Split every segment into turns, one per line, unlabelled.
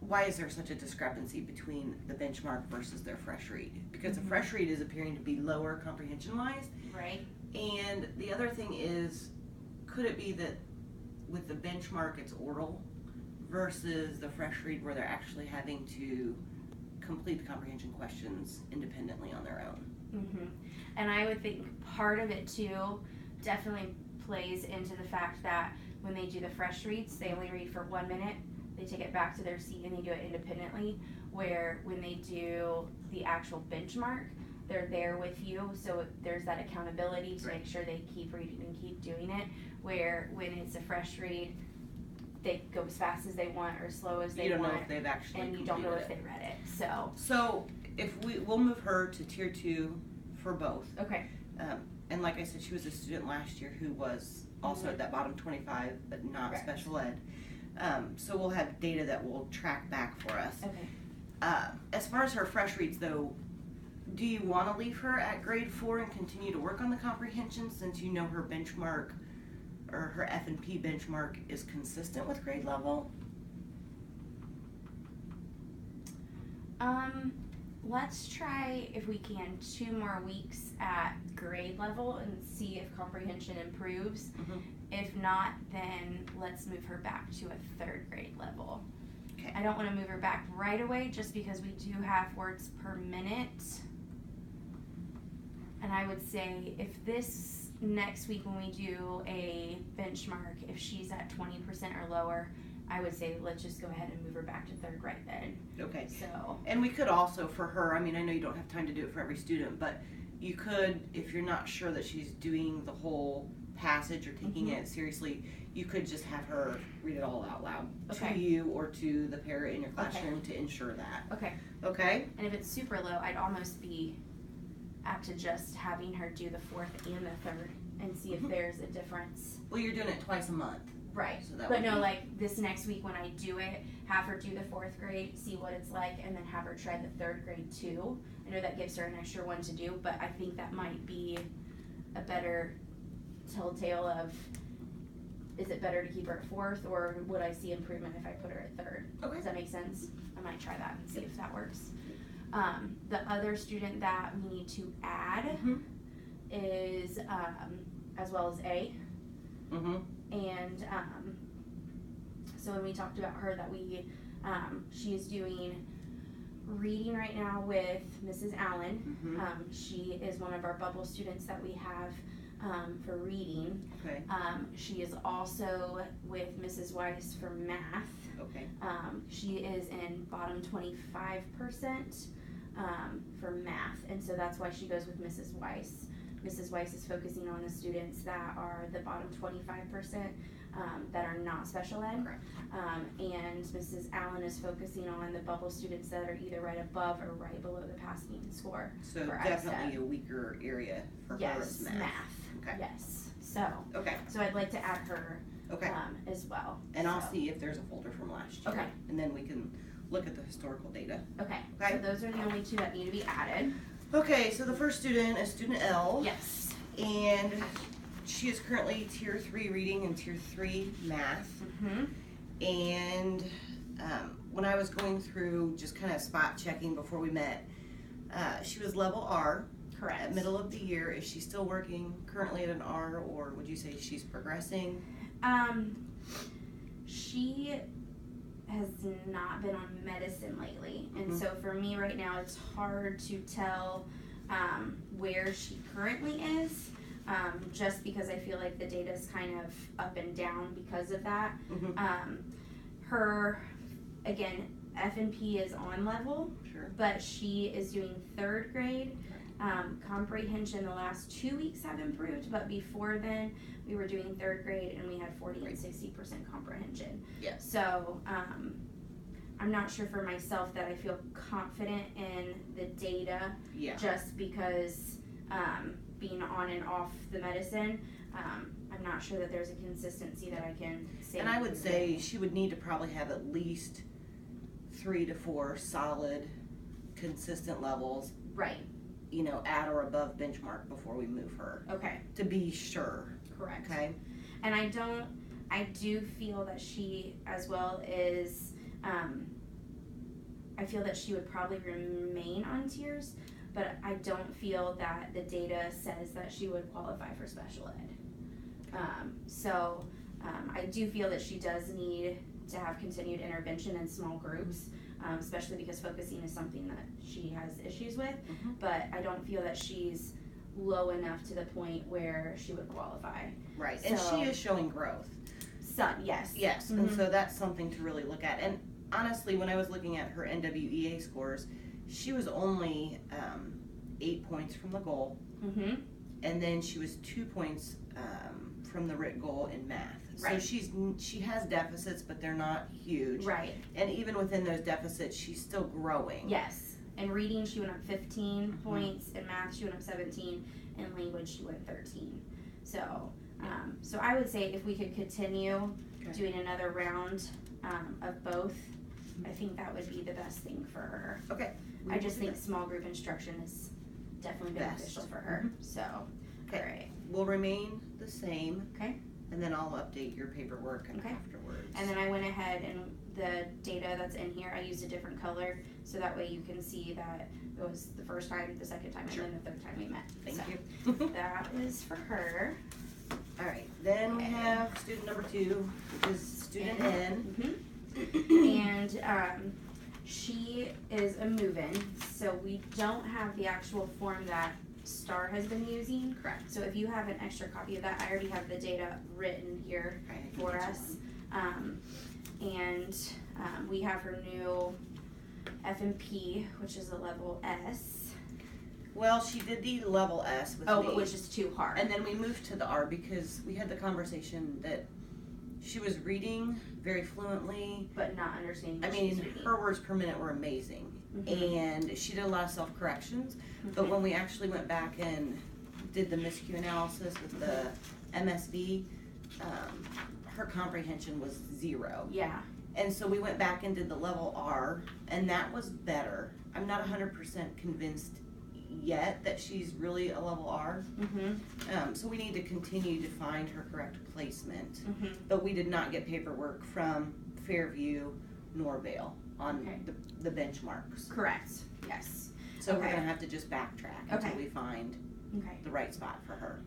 why is there such a discrepancy between the benchmark versus their fresh read? Because the fresh read is appearing to be lower comprehension-wise.
Right.
And the other thing is, could it be that with the benchmark it's oral versus the fresh read where they're actually having to complete the comprehension questions independently on their own?
And I would think part of it too definitely plays into the fact that when they do the fresh reads, they only read for 1 minute, they take it back to their seat and they do it independently, where when they do the actual benchmark, they're there with you, so there's that accountability to make sure they keep reading and keep doing it, where when it's a fresh read, they go as fast as they want or as slow as they want.
You don't know if they've actually
and you don't know if they read it.
So if we'll move her to tier 2 for both.
Okay.
And like I said, she was a student last year who was also at that bottom 25, but not special ed. So we'll have data that will track back for us.
Okay.
As far as her fresh reads though, do you want to leave her at grade 4 and continue to work on the comprehension since you know her benchmark or her F&P benchmark is consistent with grade level?
Let's try, if we can, 2 more weeks at grade level and see if comprehension improves. If not, then let's move her back to a 3rd grade level.
Okay.
I don't want to move her back right away just because we do have words per minute. And I would say if this next week when we do a benchmark, if she's at 20% or lower, I would say let's just go ahead and move her back to 3rd grade then.
Okay.
So.
And we could also, for her, I mean, I know you don't have time to do it for every student, but you could, if you're not sure that she's doing the whole passage or taking it seriously, you could just have her read it all out loud to you or to the parent in your classroom to ensure that.
Okay.
Okay?
And if it's super low, I'd almost be apt to just having her do the 4th and the 3rd and see if there's a difference.
Well, you're doing it twice a month.
Right.
So that
but no, like this next week when I do it, have her do the 4th grade, see what it's like, and then have her try the 3rd grade too. I know that gives her an extra one to do, but I think that might be a better telltale of, is it better to keep her at 4th or would I see improvement if I put her at 3rd?
Okay.
Does that make sense? I might try that and see if that works. The other student that we need to add is as well as A. And so when we talked about her that she is doing reading right now with Mrs. Allen. She is one of our bubble students that we have for reading.
Okay.
She is also with Mrs. Weiss for math.
Okay.
She is in bottom 25% for math, and so that's why she goes with Mrs. Weiss. Mrs. Weiss is focusing on the students that are the bottom 25% that are not special ed. And Mrs. Allen is focusing on the bubble students that are either right above or right below the passing score.
So
for
definitely
ISTEP.
A weaker area for her is math. Okay.
Yes. So.
Okay.
So I'd like to add her.
Okay.
As well.
And I'll see if there's a folder from last year.
Okay.
And then we can look at the historical data.
Okay.
Okay.
So those are the only 2 that need to be added.
Okay, so the first student is student L.
Yes.
And she is currently tier 3 reading and tier 3 math. And when I was going through just kind of spot checking before we met, she was level R.
Correct.
At middle of the year. Is she still working currently at an R, or would you say she's progressing?
She has not been on medicine lately, and so for me right now it's hard to tell where she currently is, just because I feel like the data is kind of up and down because of that. Her, again, F&P is on level, but she is doing 3rd grade. Comprehension the last 2 weeks have improved, but before then we were doing 3rd grade and we had 40 and 60% comprehension. So I'm not sure for myself that I feel confident in the data just because being on and off the medicine, I'm not sure that there's a consistency that I can say.
And I would say she would need to probably have at least 3 to 4 solid, consistent levels.
Right.
You know, at or above benchmark before we move her.
Okay.
To be sure.
Correct.
Okay.
And I do feel that she as well is I feel that she would probably remain on tiers, but I don't feel that the data says that she would qualify for special ed. I do feel that she does need to have continued intervention in small groups, especially because focusing is something that she has issues with, but I don't feel that she's low enough to the point where she would qualify.
Right, and she is showing growth.
Yes.
Yes, and so that's something to really look at. And honestly, when I was looking at her NWEA scores, she was only 8 points from the goal, and then she was 2 points from the RIT goal in math.
Right.
So she has deficits, but they're not huge.
Right.
And even within those deficits, she's still growing.
Yes. In reading, she went up 15 points. In math, she went up 17. In language, she went 13. So I would say if we could continue doing another round of both, I think that would be the best thing for her.
Okay.
I just think small group instruction is definitely beneficial for her. So, all right.
We'll remain the same.
Okay.
And then I'll update your paperwork afterwards.
And then I went ahead and the data that's in here, I used a different color so that way you can see that it was the first time, the second time, and then the third time we met.
Thank you.
That is for her.
All right. Then we have student number 2, which is student N.
And she is a move-in, so we don't have the actual form that Starr has been using.
Correct.
So if you have an extra copy of that, I already have the data written here for us. We have her new F&P, which is a level S.
Well, she did the level S with me.
But which is too hard.
And then we moved to the R because we had the conversation that she was reading very fluently.
But not understanding
I mean, her words per minute were amazing. And she did a lot of self-corrections. But when we actually went back and did the miscue analysis with the MSV, her comprehension was 0.
Yeah.
And so we went back and did the level R, and that was better. I'm not 100% convinced yet that she's really a level R. So we need to continue to find her correct placement. But we did not get paperwork from Fairview nor Vail on the benchmarks.
Correct. Yes.
So we're gonna have to just backtrack until we find the right spot for her.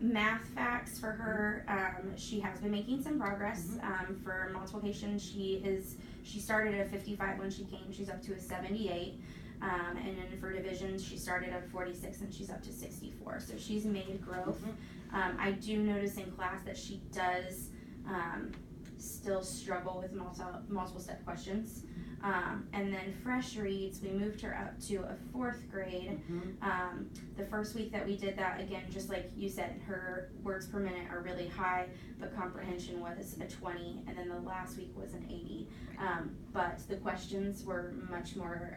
Math facts for her. She has been making some progress. For multiplication, she started at a 55 when she came. She's up to a 78. And then for divisions, she started at 46 and she's up to 64. So she's made growth. I do notice in class that she does still struggle with multiple step questions. And then fresh reads, we moved her up to a 4th grade. The first week that we did that, again, just like you said, her words per minute are really high, but comprehension was a 20, and then the last week was an 80. But the questions were much more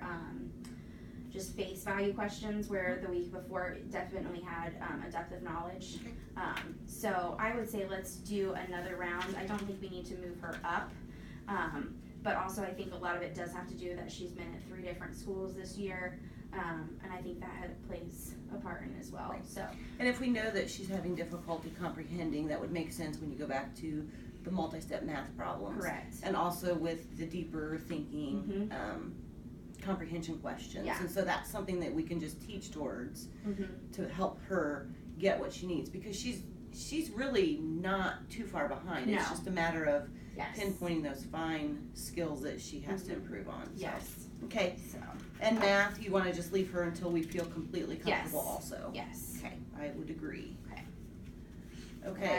just face value questions, where the week before it definitely had a depth of knowledge. So I would say let's do another round. I don't think we need to move her up. But also I think a lot of it does have to do that she's been at 3 different schools this year, and I think that plays a part in as well. So.
And if we know that she's having difficulty comprehending, that would make sense when you go back to the multi-step math problems.
Correct.
And also with the deeper thinking comprehension questions. And so that's something that we can just teach towards to help her get what she needs, because she's really not too far behind.
No.
It's just a matter of pinpointing those fine skills that she has to improve on. So. Okay. So. And math, you want to just leave her until we feel completely comfortable also?
Yes.
Okay. I would agree.
Okay.
Okay.